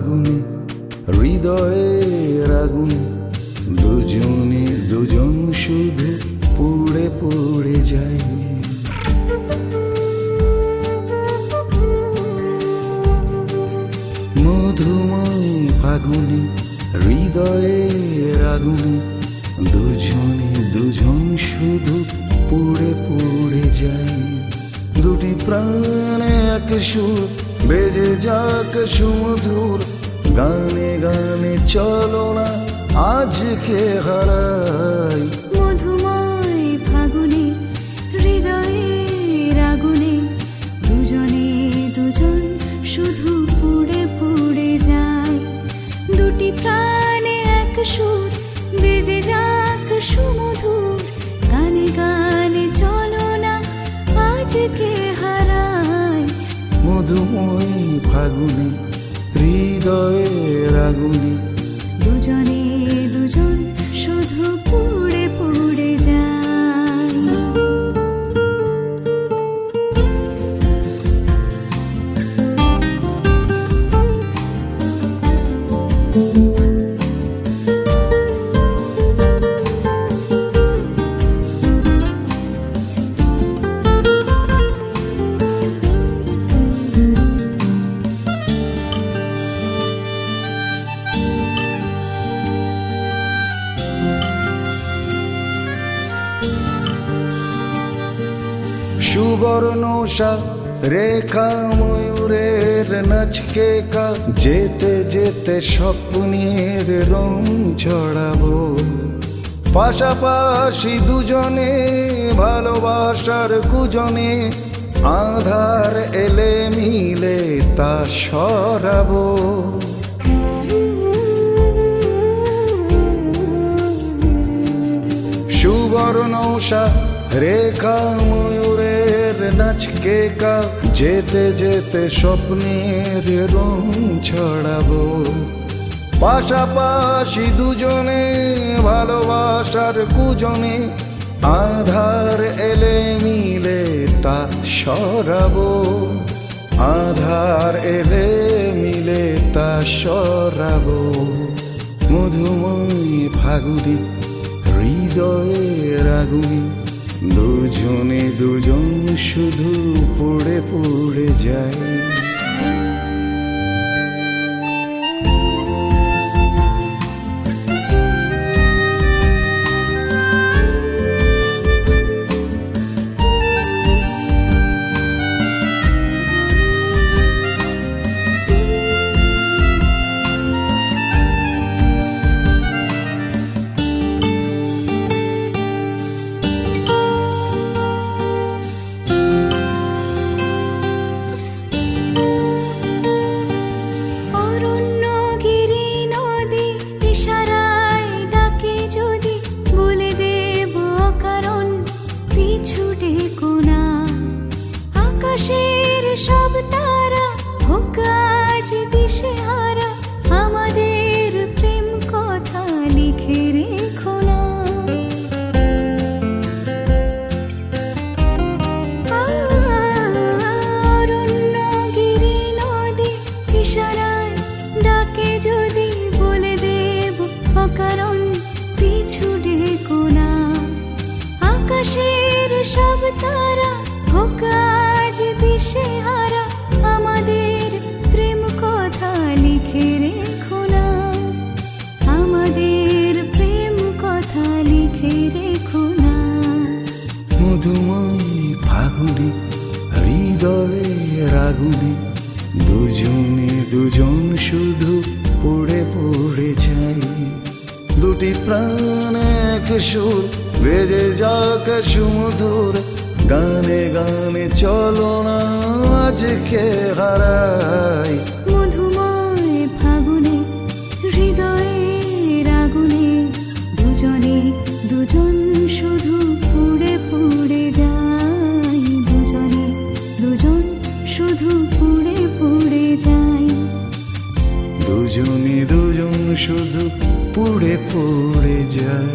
ফাগুনে হৃদয়ের আগুনে দুজনে দুজন শুধু পুড়ে পুড়ে যায়। মধুময় ফাগুনে হৃদয়ের আগুনে দুজনে দুজন শুধু পুড়ে পুড়ে যায়। দুটি প্রাণে এক সুর বেজে যাক সুমধুর, গানে গানে চলো না আজকে হারাই। মধুময় ফাগুনে হৃদয়ের আগুনে দুজনে দুজন শুধু পুড়ে পুড়ে যায়। দুটি প্রাণে এক সুর বেজে যাক সুমধুর, গানে গানে চলো না আজকে হারাই। মধুময় ফাগুনে হৃদয়ের আগুনে দুজনে দুজন শুধু পুড়ে পুড়ে যায়। সুবর্ণসা রেখা ময়ূরের নাচকে কা, যেতে যেতে স্বপ্নের রং ছড়াবো। পাশাপাশি দুজনে ভালোবাসার কুজনে, আধার এলে মিলে তা সরাবো। সুবর্ণসা রেখা ময়ূরের নাচকে কা, যেতে যেতে স্বপ্নের রং ছড়াবো। পাশাপাশি দুজনে ভালোবাসার কুজনে, আধার এলে মিলে তা সরাবো। আধার এলে মিলে তা সরাবো। মধুময় ফাগুনে হৃদয়ের আগুনে দুজনে দুজন শুধু পুড়ে পুড়ে যায়। আকাশের সব তারা হোক আজ দিশেহারা, আমাদের প্রেম কথা লিখে রেখো না। অরণ্যগিরি নদী ইশারায় ডাকে যদি বলে দেব অকারণ পিছু ডেকো না। আকাশের সব তারা হোক আজ দিশেহারা, আমাদের প্রেম কথা লিখে রেখো না। আমাদের প্রেম কথা লিখে রেখো না। মধুময় ফাগুনে হৃদয়ের আগুনে দুজনে দুজন শুধু পুড়ে পুড়ে যায়। দুটি প্রাণ এক সুর বেজে যাক সুমধুর, গানে গানে চলো না আজকে হারাই। মধুময় ফাগুনে হৃদয়ের আগুনে দুজনে দুজন শুধু পুড়ে পুড়ে যায়। দুজনে দুজন শুধু পুড়ে পুড়ে যায়। দুজনে দুজন শুধু পুড়ে পুড়ে যায়।